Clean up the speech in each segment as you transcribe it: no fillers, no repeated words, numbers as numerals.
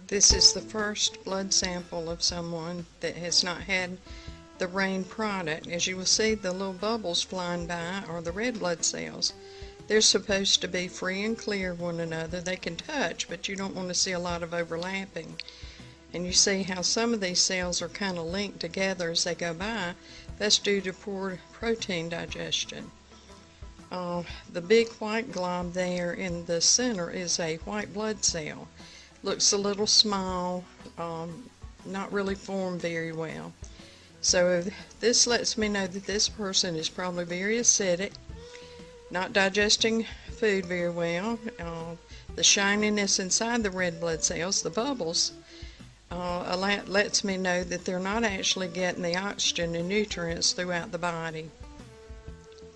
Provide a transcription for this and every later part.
This is the first blood sample of someone that has not had the rain product. As you will see, the little bubbles flying by are the red blood cells. They're supposed to be free and clear of one another. They can touch, but you don't want to see a lot of overlapping. And you see how some of these cells are kind of linked together as they go by. That's due to poor protein digestion. The big white glob there in the center is a white blood cell. Looks a little small, not really formed very well. So this lets me know that this person is probably very acidic, not digesting food very well. The shininess inside the red blood cells, the bubbles, lets me know that they're not actually getting the oxygen and nutrients throughout the body,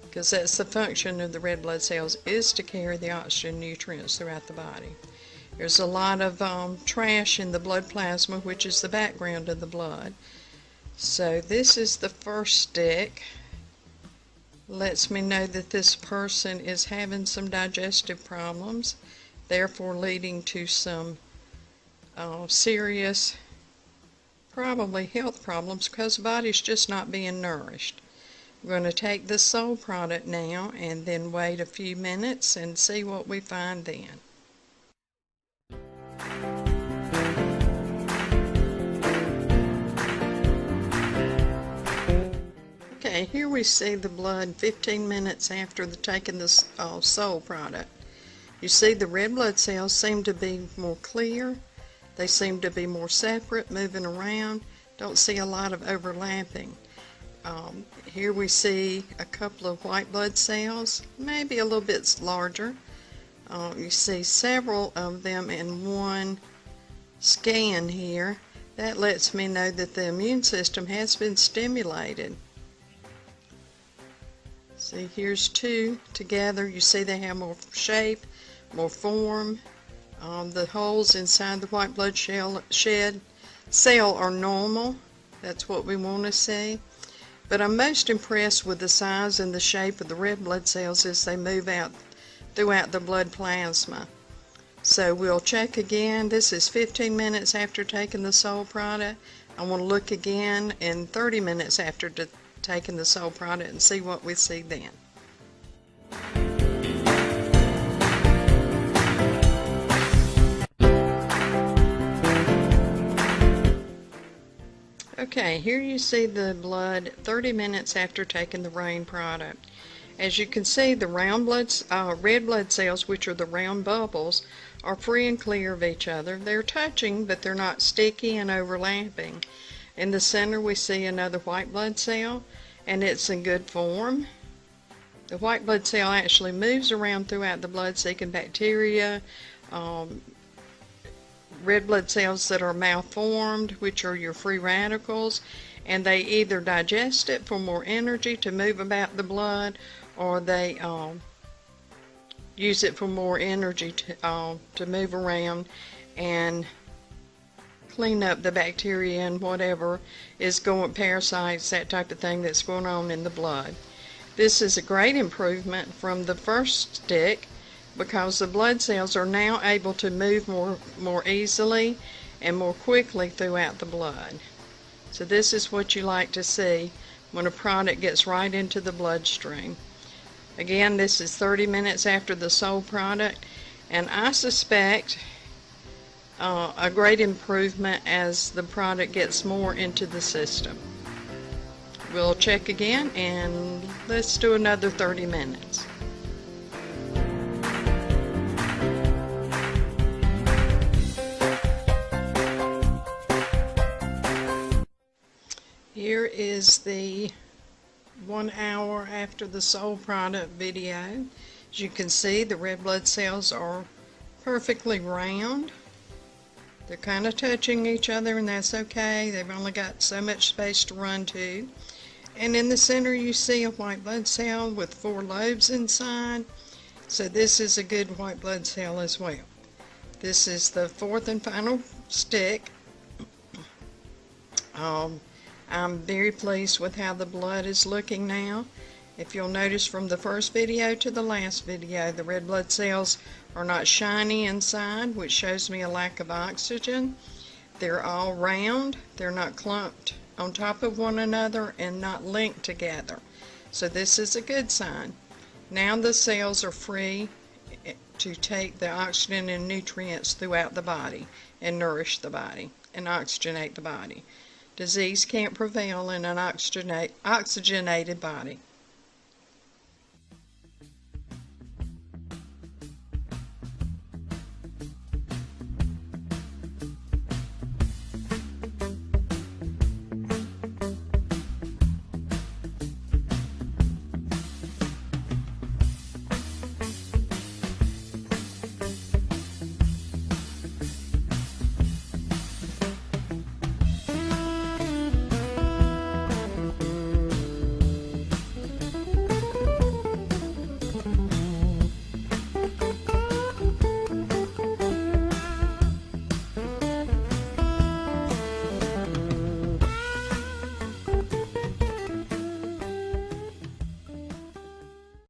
because that's the function of the red blood cells, is to carry the oxygen and nutrients throughout the body. There's a lot of trash in the blood plasma, which is the background of the blood. So this is the first stick. Lets me know that this person is having some digestive problems, therefore leading to some serious, probably health problems, because the body's just not being nourished. We're going to take the Soul product now and then wait a few minutes and see what we find then. Okay, here we see the blood 15 minutes after taking the Soul product. You see the red blood cells seem to be more clear. They seem to be more separate, moving around. Don't see a lot of overlapping. Here we see a couple of white blood cells, maybe a little bit larger. You see several of them in one scan here. That lets me know that the immune system has been stimulated. See, here's two together. You see they have more shape, more form. The holes inside the white blood cell are normal. That's what we want to see. But I'm most impressed with the size and the shape of the red blood cells as they move out throughout the blood plasma. So we'll check again. This is 15 minutes after taking the Soul product. I want to look again in 30 minutes after taking the Soul product and see what we see then. Okay, here you see the blood 30 minutes after taking the rain product. As you can see, the red blood cells, which are the round bubbles, are free and clear of each other. They're touching, but they're not sticky and overlapping. In the center, we see another white blood cell, and it's in good form. The white blood cell actually moves around throughout the blood, seeking bacteria, red blood cells that are malformed, which are your free radicals, and they either digest it for more energy to move about the blood, or they use it for more energy to move around and clean up the bacteria and whatever is going, parasites, that type of thing that's going on in the blood. This is a great improvement from the first stick, because the blood cells are now able to move more easily and more quickly throughout the blood. So this is what you like to see when a product gets right into the bloodstream. Again, this is 30 minutes after the Soul product, and I suspect a great improvement as the product gets more into the system. We'll check again, and let's do another 30 minutes. Here is the 1 hour after the Soul product video. As you can see, the red blood cells are perfectly round. They're kind of touching each other, and that's okay. They've only got so much space to run to. And in the center you see a white blood cell with 4 lobes inside. So this is a good white blood cell as well. This is the 4th and final stick. I'm very pleased with how the blood is looking now. If you'll notice from the first video to the last video, the red blood cells are not shiny inside, which shows me a lack of oxygen. They're all round, they're not clumped on top of one another and not linked together. So this is a good sign. Now the cells are free to take the oxygen and nutrients throughout the body and nourish the body and oxygenate the body. Disease can't prevail in an oxygenated body.